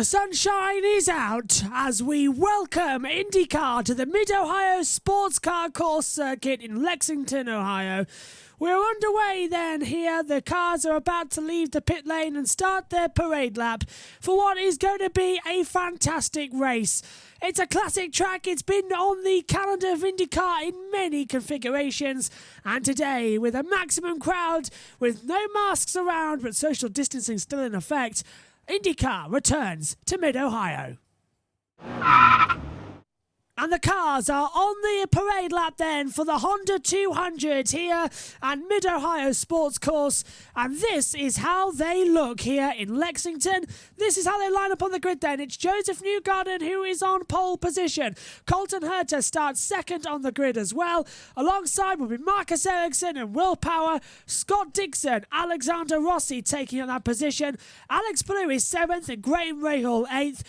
The sunshine is out as we welcome IndyCar to the Mid-Ohio Sports Car Course Circuit in Lexington, Ohio. We're underway then here. The cars are about to leave the pit lane and start their parade lap for what is going to be a fantastic race. It's a classic track. It's been on the calendar of IndyCar in many configurations. And today, with a maximum crowd, with no masks around but social distancing still in effect, IndyCar returns to Mid-Ohio. And the cars are on the parade lap then for the Honda 200 here at Mid-Ohio Sports Course. And this is how they look here in Lexington. This is how they line up on the grid then. It's Joseph Newgarden who is on pole position. Colton Herta starts second on the grid as well. Alongside will be Marcus Ericsson and Will Power. Scott Dixon, Alexander Rossi taking on that position. Alex Palou is 7th and Graham Rahal 8th.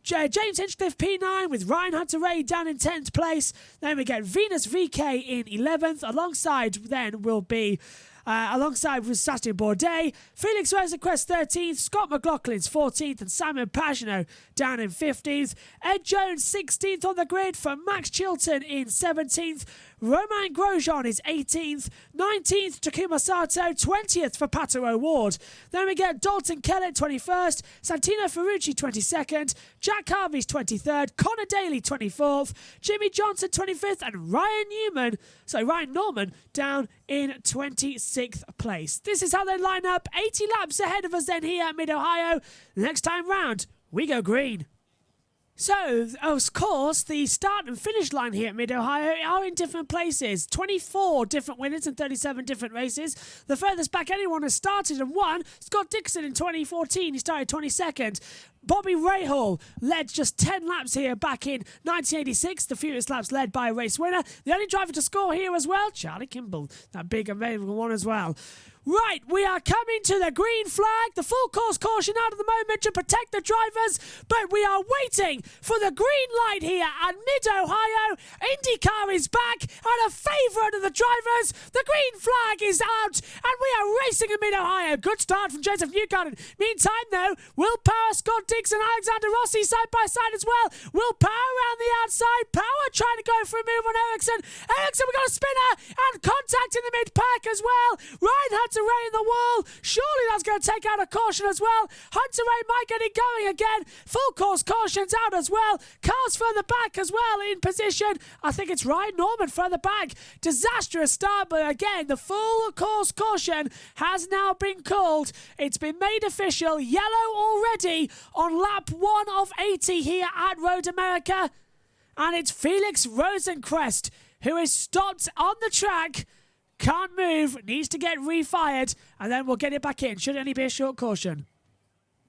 James Hinchcliffe P9 with Ryan Hunter-Reay down in 10th place. Then we get Venus VK in 11th. Alongside then will be alongside with Sebastian Bourdais, Felix Rosenquist 13th, Scott McLaughlin's 14th, and Simon Pagenaud down in 15th. Ed Jones 16th on the grid for Max Chilton in 17th. Romain Grosjean is 18th, 19th Takuma Sato, 20th for Pato O'Ward. Then we get Dalton Kellett 21st, Santino Ferrucci 22nd, Jack Harvey's 23rd, Connor Daly 24th, Jimmy Johnson 25th, and Ryan Norman down in 26th place. This is how they line up, 80 laps ahead of us then here at Mid-Ohio. Next time round, we go green. So, of course, the start and finish line here at Mid-Ohio are in different places. 24 different winners in 37 different races. The furthest back anyone has started and won, Scott Dixon in 2014. He started 22nd. Bobby Rahal led just 10 laps here back in 1986. The fewest laps led by a race winner. The only driver to score here as well, Charlie Kimball. That big available one as well. Right, we are coming to the green flag. The full course caution out at the moment to protect the drivers, but we are waiting for the green light here at Mid-Ohio. IndyCar is back and a favourite of the drivers. The green flag is out and we are racing in Mid-Ohio. Good start from Joseph Newgarden. Meantime, though, Will Power, Scott Dixon, Alexander Rossi side by side as well. Will Power around the outside. Power trying to go for a move on Ericsson. Ericsson, we got a spinner and contact in the mid-pack as well. Ryan Hunter-Reay in the wall. Surely that's going to take out a caution as well. Hunter-Reay might get it going again. Full course caution's out as well. Cars further back as well in position. I think it's Ryan Norman further back. Disastrous start, but again, the full course caution has now been called. It's been made official. Yellow already on lap 1 of 80 here at Road America. And it's Felix Rosenquist who is stopped on the track. Can't move, needs to get refired, and then we'll get it back in. Should only be a short caution.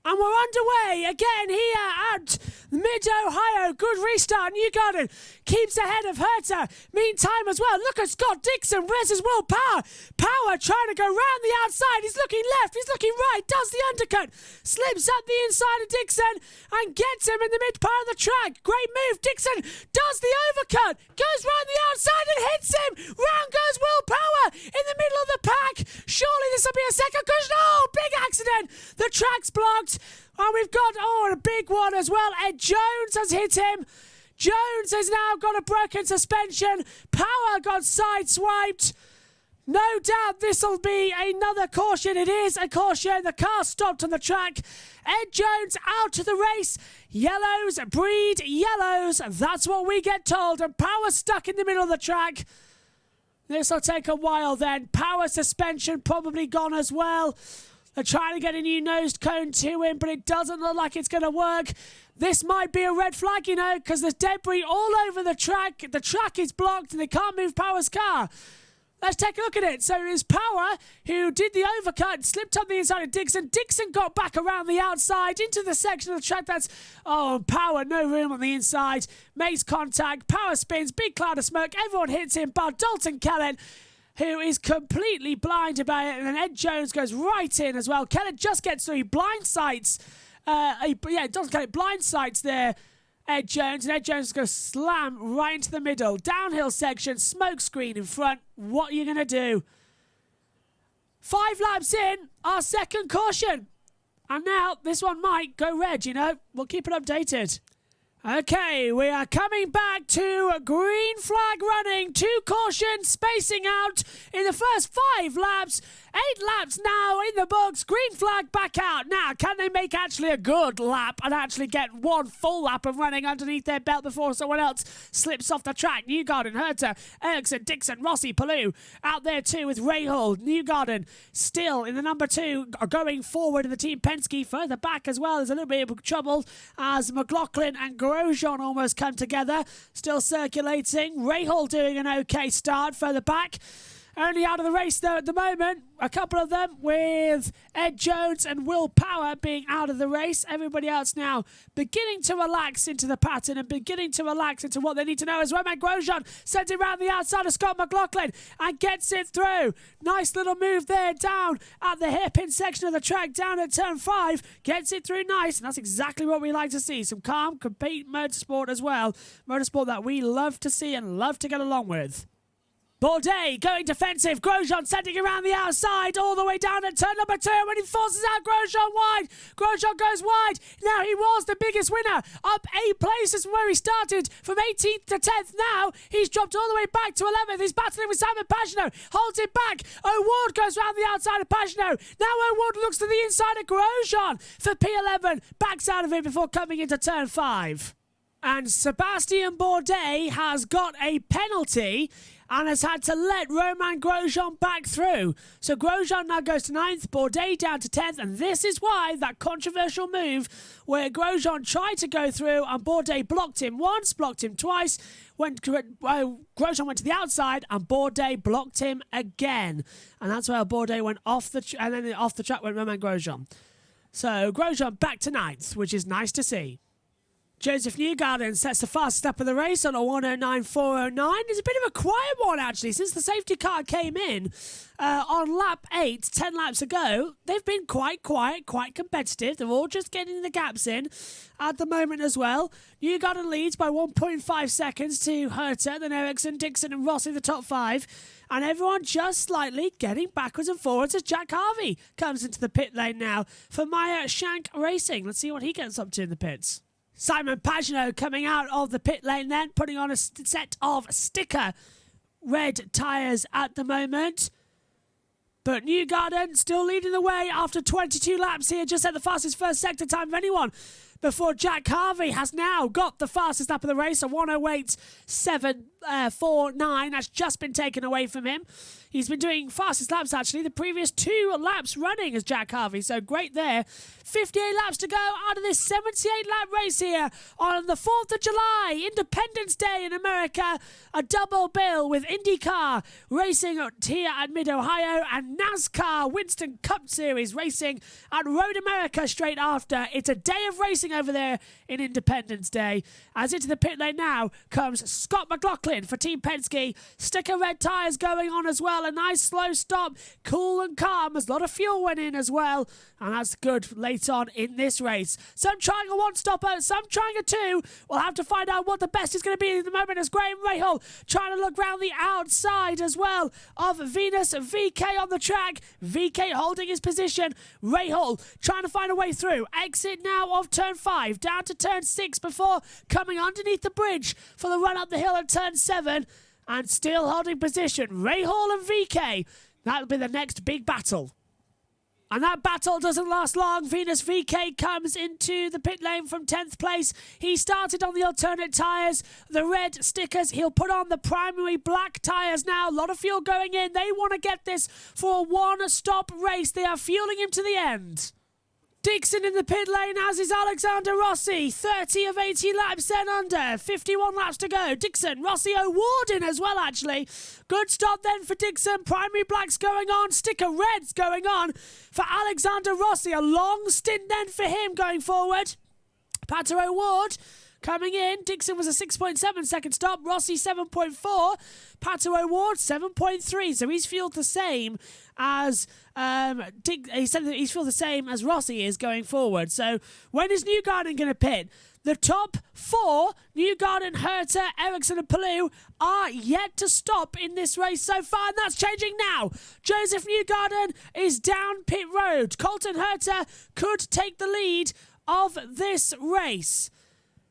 And we're underway again here at Mid-Ohio. Good restart. Newgarden keeps ahead of Herta. Meantime as well, look at Scott Dixon versus Will Power. Power trying to go round the outside. He's looking left. He's looking right. Does the undercut. Slips up the inside of Dixon and gets him in the mid part of the track. Great move. Dixon does the overcut. Goes round the outside and hits him. Round goes Will Power in the middle of the pack. Surely this will be a second caution. Oh, big accident. The track's blocked. And we've got, a big one as well. Ed Jones has hit him. Jones has now got a broken suspension. Power got sideswiped. No doubt this will be another caution. It is a caution. The car stopped on the track. Ed Jones out to the race. Yellows breed yellows. That's what we get told. And Power stuck in the middle of the track. This will take a while then. Power suspension probably gone as well. They're trying to get a new nose cone to him, but it doesn't look like it's going to work. This might be a red flag, because there's debris all over the track. The track is blocked and they can't move Power's car. Let's take a look at it. So it was Power who did the overcut, slipped on the inside of Dixon. Dixon got back around the outside into the section of the track that's, Power, no room on the inside. Makes contact. Power spins, big cloud of smoke. Everyone hits him, but Dalton Kellett, who is completely blind about it, and then Ed Jones goes right in as well. Kellett just gets through, he blindsides. Dalton Kellett blindsides there, Ed Jones, and Ed Jones goes slam right into the middle. Downhill section, smoke screen in front. What are you going to do? 5 laps in, our second caution. And now this one might go red, you know. We'll keep it updated. Okay, we are coming back to green flag running. 2 cautions spacing out in the first 5 laps. 8 laps now in the books. Green flag back out. Now, can they make actually a good lap and actually get 1 full lap of running underneath their belt before someone else slips off the track? Newgarden, Herter, Ericsson, Dixon, Rossi, Palou out there too with Rahal. Newgarden still in the number 2, going forward in the Team Penske. Further back as well, there's a little bit of trouble as McLaughlin and Grosjean almost come together. Still circulating. Rahal doing an okay start further back. Only out of the race, though, at the moment. A couple of them with Ed Jones and Will Power being out of the race. Everybody else now beginning to relax into the pattern and beginning to relax into what they need to know as Romain Grosjean sends it around the outside of Scott McLaughlin and gets it through. Nice little move there down at the hairpin section of the track, down at turn 5. Gets it through nice, and that's exactly what we like to see. Some calm, compete motorsport as well. Motorsport that we love to see and love to get along with. Bourdais going defensive. Grosjean sending around the outside all the way down at turn number 2 when he forces out Grosjean wide. Grosjean goes wide. Now he was the biggest winner. Up 8 places from where he started from 18th to 10th. Now he's dropped all the way back to 11th. He's battling with Simon Pagenaud. Holds it back. O'Ward goes round the outside of Pagenaud. Now O'Ward looks to the inside of Grosjean for P11. Backs out of it before coming into turn 5. And Sebastian Bourdais has got a penalty and has had to let Romain Grosjean back through. So Grosjean now goes to 9th, Bourdais down to 10th, and this is why that controversial move where Grosjean tried to go through and Bourdais blocked him once, blocked him twice, Grosjean went to the outside and Bourdais blocked him again. And that's where Bourdais went off and then off the track went Romain Grosjean. So Grosjean back to 9th, which is nice to see. Joseph Newgarden sets the fastest lap of the race on a 109.409. It's a bit of a quiet one, actually, since the safety car came in on lap 8, 10 laps ago. They've been quite quiet, quite competitive. They're all just getting the gaps in at the moment as well. Newgarden leads by 1.5 seconds to Herter, then Ericsson, Dixon and Rossi, the top 5. And everyone just slightly getting backwards and forwards as Jack Harvey comes into the pit lane now for Meyer Shank Racing. Let's see what he gets up to in the pits. Simon Pagenaud coming out of the pit lane then, putting on a set of sticker red tyres at the moment. But Newgarden still leading the way after 22 laps here, just at the fastest first sector time of anyone. Before Jack Harvey has now got the fastest lap of the race, a 108.749. That's just been taken away from him. He's been doing fastest laps, actually, the previous 2 laps running as Jack Harvey. So great there. 58 laps to go out of this 78-lap race here on the 4th of July, Independence Day in America. A double bill with IndyCar racing here at Mid-Ohio and NASCAR Winston Cup Series racing at Road America straight after. It's a day of racing over there in Independence Day. As into the pit lane now comes Scott McLaughlin for Team Penske. Sticker red tyres going on as well. A nice slow stop, cool and calm as a lot of fuel went in as well. And that's good late on in this race. Some trying a one-stopper, some trying a 2. We'll have to find out what the best is going to be at the moment as Graham Rahal trying to look round the outside as well of Venus VK on the track. VK holding his position. Rahal trying to find a way through. Exit now of turn 5, down to turn 6 before coming underneath the bridge for the run up the hill at turn 7. And still holding position. Rahal and VK. That'll be the next big battle. And that battle doesn't last long. Venus VK comes into the pit lane from 10th place. He started on the alternate tyres, the red stickers. He'll put on the primary black tyres now. A lot of fuel going in. They want to get this for a one-stop race. They are fueling him to the end. Dixon in the pit lane, as is Alexander Rossi. 30 of 80 laps then under. 51 laps to go. Dixon, Rossi, O'Ward in as well, actually. Good stop then for Dixon. Primary blacks going on. Sticker reds going on for Alexander Rossi. A long stint then for him going forward. Pato O'Ward coming in. Dixon was a 6.7 second stop. Rossi 7.4. Pato O'Ward 7.3. So he's fueled the same as he said that he's fueled the same as Rossi is going forward. So when is Newgarden going to pit? The top four, Newgarden, Herta, Ericsson and Palou, are yet to stop in this race so far, and that's changing now. Joseph Newgarden is down pit road. Colton Herta could take the lead of this race.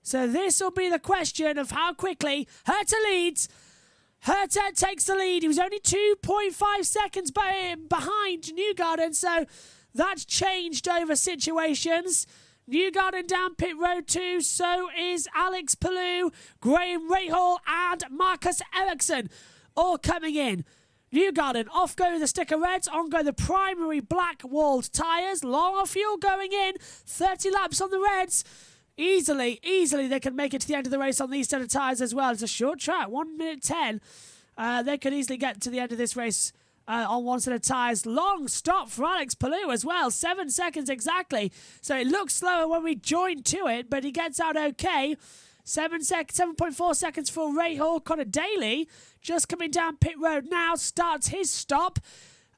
So this will be the question of how quickly Herta leads. Herta takes the lead. He was only 2.5 seconds behind Newgarden, so that's changed over situations. Newgarden down pit road too, so is Alex Palou, Graham Rahal and Marcus Ericsson all coming in. Newgarden, off go the sticker reds, on go the primary black-walled tyres, long fuel going in, 30 laps on the reds. Easily they can make it to the end of the race on these set of tyres as well. It's a short track, 1 minute 10. They could easily get to the end of this race on one set of tyres. Long stop for Alex Palou as well, 7 seconds exactly. So it looks slower when we join to it, but he gets out okay. 7.4 seconds for Rahal. Connor Daly just coming down pit road now, starts his stop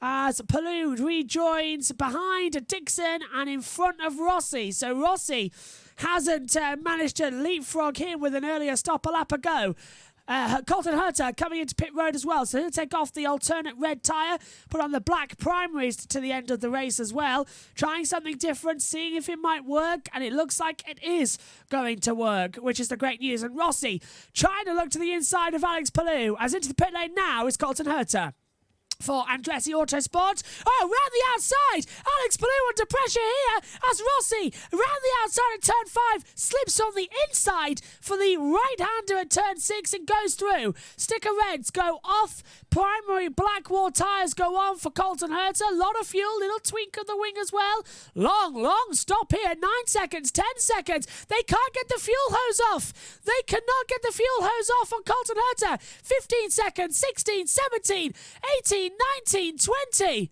as Palou rejoins behind Dixon and in front of Rossi. So Rossi hasn't managed to leapfrog him with an earlier stop a lap ago. Colton Herta coming into pit road as well, so he'll take off the alternate red tyre, put on the black primaries to the end of the race as well, trying something different, seeing if it might work, and it looks like it is going to work, which is the great news. And Rossi trying to look to the inside of Alex Palou, as into the pit lane now is Colton Herta for Andretti Autosport. Oh, round the outside. Alex Palou under pressure here as Rossi, round the outside at turn 5, slips on the inside for the right-hander at turn 6 and goes through. Sticker reds go off. Primary black wall tyres go on for Colton Herta. A lot of fuel, little tweak of the wing as well. Long stop here. 9 seconds, 10 seconds. They can't get the fuel hose off. They cannot get the fuel hose off on Colton Herta. 15 seconds, 16, 17, 18, 19, 20.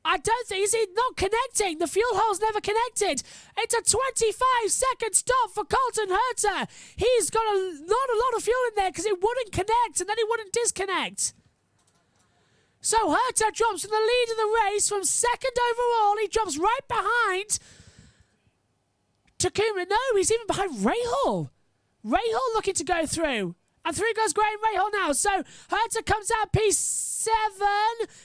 I don't think, is it not connecting? The fuel hole's never connected. It's a 25-second stop for Colton Herta. He's got not a lot of fuel in there because it wouldn't connect and then it wouldn't disconnect. So Herta drops in the lead of the race from second overall. He drops right behind Takuma. No, he's even behind Rahal. Rahal looking to go through. And through goes Graham Rahal now. So Herta comes out P7,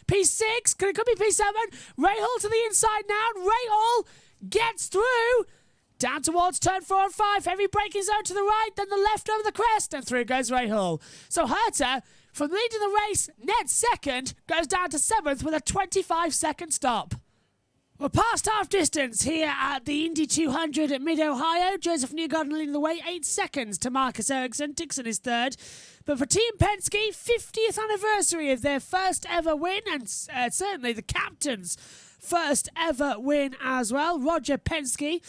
P6. It could be P7. Rahal to the inside now. Rahal gets through. Down towards turn 4 and 5. Heavy braking zone to the right. Then the left over the crest. And through goes Rahal. So Herta, from leading the race, net second, goes down to 7th with a 25-second stop. We're past half distance here at the Indy200 at Mid-Ohio. Joseph Newgarden leading the way, 8 seconds to Marcus Ericsson. Dixon is third. But for Team Penske, 50th anniversary of their first ever win, and certainly the captain's first ever win as well. Roger Penske,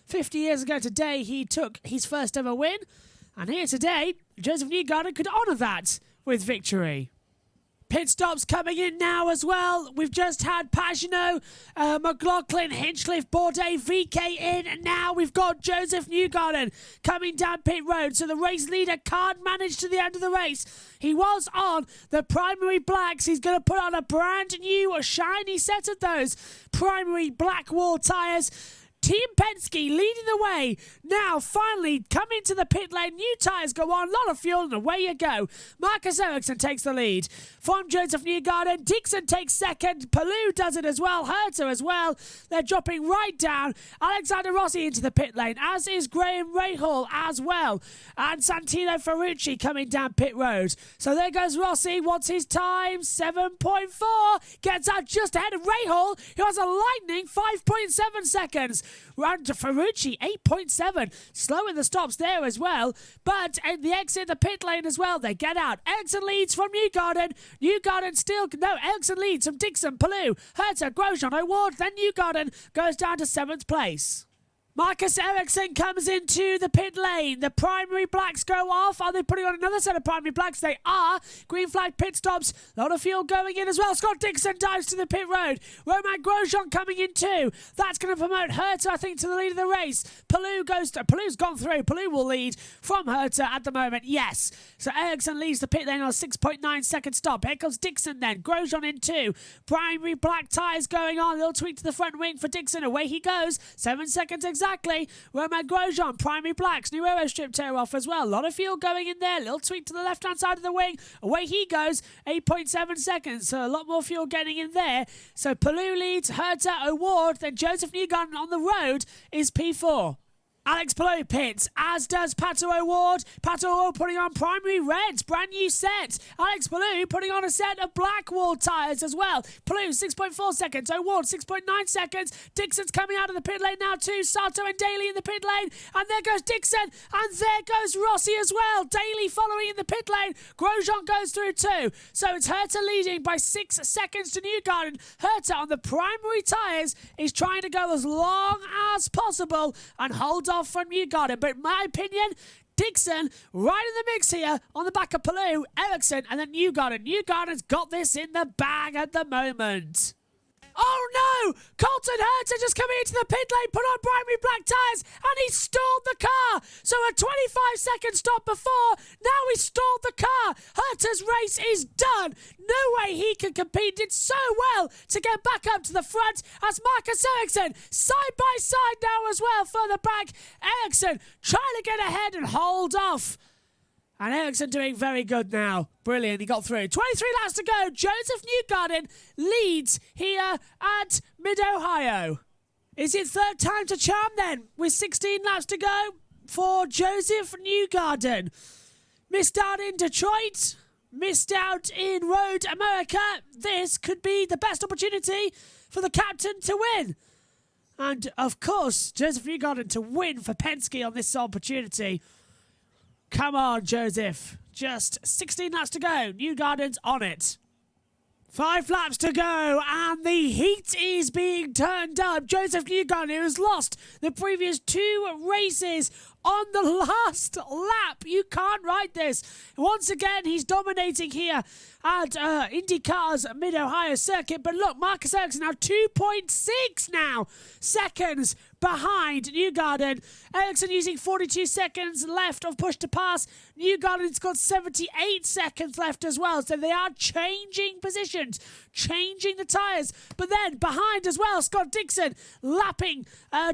50 years ago today, he took his first ever win. And here today, Joseph Newgarden could honour that with victory. Pit stops coming in now as well. We've just had Pagenaud, McLaughlin, Hinchcliffe, Bourdais, VK in. And now we've got Joseph Newgarden coming down pit road. So the race leader can't manage to the end of the race. He was on the primary blacks. He's going to put on a brand new, shiny set of those primary black wall tyres. Team Penske leading the way. Now, finally, come into the pit lane. New tyres go on. A lot of fuel, and away you go. Marcus Ericsson takes the lead. From Joseph Newgarden, Dixon takes second. Palou does it as well. Herta as well. They're dropping right down. Alexander Rossi into the pit lane, as is Graham Rahal as well. And Santino Ferrucci coming down pit road. So there goes Rossi. What's his time? 7.4. Gets out just ahead of Rahal, who has a lightning 5.7 seconds. Round to Ferrucci, 8.7. Slow in the stops there as well. But at the exit, the pit lane as well. They get out. Ericsson leads from Newgarden. Newgarden still... No, Ericsson leads from Dixon, Palou, Herta, Grosjean, O'Ward. Then Newgarden goes down to 7th place. Marcus Ericsson comes into the pit lane. The primary blacks go off. Are they putting on another set of primary blacks? They are. Green flag pit stops. A lot of fuel going in as well. Scott Dixon dives to the pit road. Romain Grosjean coming in too. That's going to promote Herta, I think, to the lead of the race. Palou's gone through. Palou will lead from Herta at the moment. Yes. So Ericsson leaves the pit lane on a 6.9 second stop. Here comes Dixon then. Grosjean in two. Primary black tyres going on. Little tweak to the front wing for Dixon. Away he goes. 7 seconds exactly. exactly. Romain Grosjean, primary blacks, new aero strip tear off as well. A lot of fuel going in there. Little tweak to the left-hand side of the wing. Away he goes. 8.7 seconds. So a lot more fuel getting in there. So Palou leads, Herta, O'Ward, then Joseph Newgarden on the road is P4. Alex Palou pits, as does Pato O'Ward. Pato O'Ward putting on primary reds, brand new set. Alex Palou putting on a set of black wall tyres as well. Palou 6.4 seconds, O'Ward 6.9 seconds. Dixon's coming out of the pit lane now too. Sato and Daly in the pit lane, and there goes Dixon, and there goes Rossi as well. Daly following in the pit lane. Grosjean goes through too. So it's Herta leading by 6 seconds to Newgarden. Herta on the primary tyres is trying to go as long as possible and hold off from Newgarden, but in my opinion, Dixon right in the mix here on the back of Palou, Ericsson, and then Newgarden. Newgarden's got this in the bag at the moment. Oh no! Colton Herta just coming into the pit lane, put on primary black tyres, and he stalled the car. So a 25-second stop before, now he stalled the car. Herta's race is done. No way he can compete. Did so well to get back up to the front as Marcus Ericsson, side by side now as well, further back. Ericsson trying to get ahead and hold off. And Ericsson doing very good now. Brilliant, he got through. 23 laps to go. Joseph Newgarden leads here at Mid-Ohio. Is it third time to charm then? With 16 laps to go for Joseph Newgarden. Missed out in Detroit. Missed out in Road America. This could be the best opportunity for the captain to win. And, of course, Joseph Newgarden to win for Penske on this opportunity. Come on, Joseph. Just 16 laps to go. Newgarden's on it. 5 laps to go, and the heat is being turned up. Joseph Newgarden, who has lost the previous 2 races on the last lap. You can't write this. Once again, he's dominating here at IndyCar's Mid-Ohio circuit. But look, Marcus Ericsson now 2.6 now seconds behind Newgarden. Ericsson using 42 seconds left of push to pass. Newgarden's got 78 seconds left as well. So they are changing positions, changing the tyres. But then behind as well, Scott Dixon lapping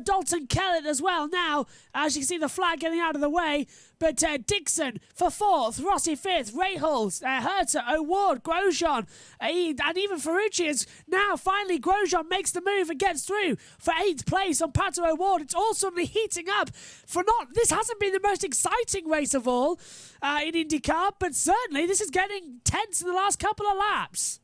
Dalton Kellett as well. Now, as you can see, the flag getting out of the way. But Dixon for 4th, Rossi 5th, Rahal, Herta, O'Ward, Grosjean, and even Ferrucci is now finally Grosjean makes the move and gets through for 8th place on Pato O'Ward. It's all suddenly heating up for not. This hasn't been the most exciting race of all in IndyCar, but certainly this is getting tense in the last couple of laps.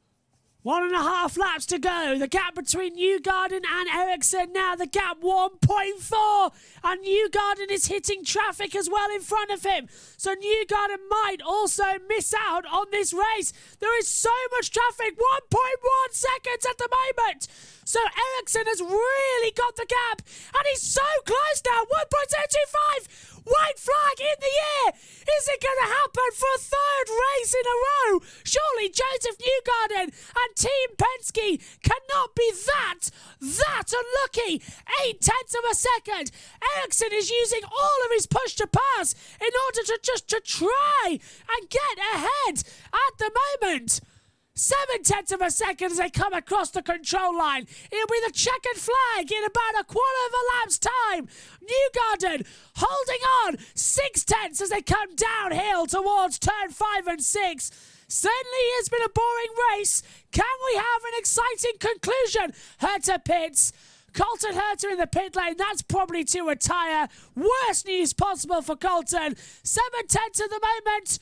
1.5 laps to go. The gap between Newgarden and Ericsson now. The gap 1.4. And Newgarden is hitting traffic as well in front of him. So Newgarden might also miss out on this race. There is so much traffic. 1.1 seconds at the moment. So Ericsson has really got the gap. And he's so close now. 1.025. White flag in the air! Is it going to happen for a 3rd race in a row? Surely Joseph Newgarden and Team Penske cannot be that unlucky. 0.8 of a second. Ericsson is using all of his push to pass in order to try and get ahead at the moment. 0.7 of a second as they come across the control line. It'll be the checkered flag in about a quarter of a lap's time. Newgarden holding on 0.6 as they come downhill towards turn 5 and 6. Certainly has been a boring race. Can we have an exciting conclusion? Herta pits. Colton Herta in the pit lane. That's probably to retire. Worst news possible for Colton. 0.7 at the moment.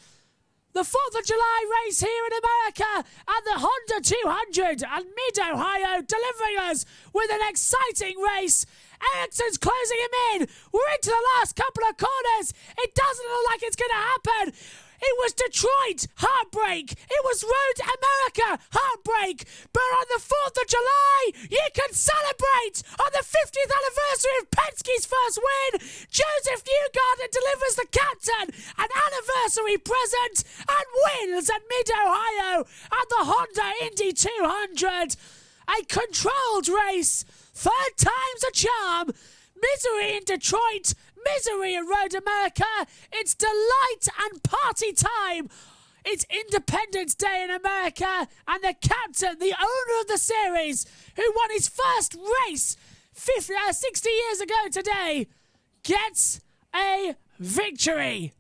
The 4th of July race here in America at the Honda 200 and Mid-Ohio delivering us with an exciting race. Ericsson's closing him in. We're into the last couple of corners. It doesn't look like it's going to happen. It was Detroit, heartbreak. It was Road America, heartbreak. But on the 4th of July, you can celebrate on the 50th anniversary of Penske's first win. Joseph Newgarden delivers the captain an anniversary present and wins at Mid-Ohio at the Honda Indy200. A controlled race. 3rd time's a charm. Misery in Detroit. Misery in Road America. It's delight and party time. It's Independence Day in America, and the captain, the owner of the series, who won his first race 60 years ago today, gets a victory.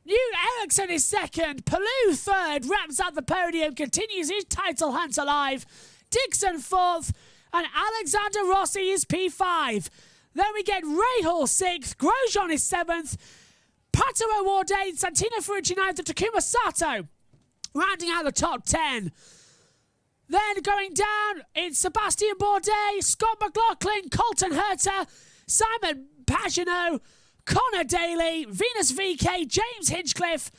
New Ericsson is second, Palou third, wraps up the podium, continues his title hunt alive. Dixon fourth, and Alexander Rossi is P5. Then we get Rahal sixth, Grosjean is seventh, Pato O'Ward eighth, Santino Ferrucci ninth, and Takuma Sato rounding out the top 10. Then going down, it's Sebastian Bourdais, Scott McLaughlin, Colton Herta, Simon Pagenaud, Connor Daly, Venus VK, James Hinchcliffe,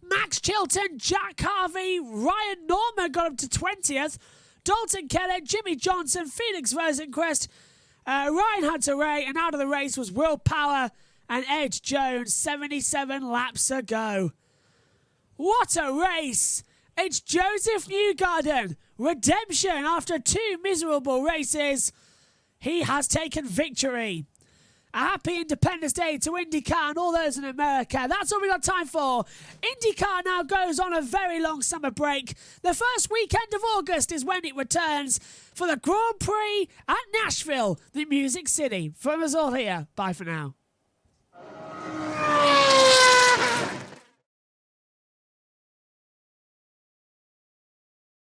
Max Chilton, Jack Harvey, Ryan Norman got up to 20th, Dalton Kellett, Jimmy Johnson, Felix Rosenquist, Ryan Hunter-Ray, and out of the race was Will Power and Ed Jones, 77 laps ago. What a race! It's Joseph Newgarden, redemption after 2 miserable races. He has taken victory. A happy Independence Day to IndyCar and all those in America. That's all we got time for. IndyCar now goes on a very long summer break. The first weekend of August is when it returns for the Grand Prix at Nashville, the Music City. From us all here, bye for now.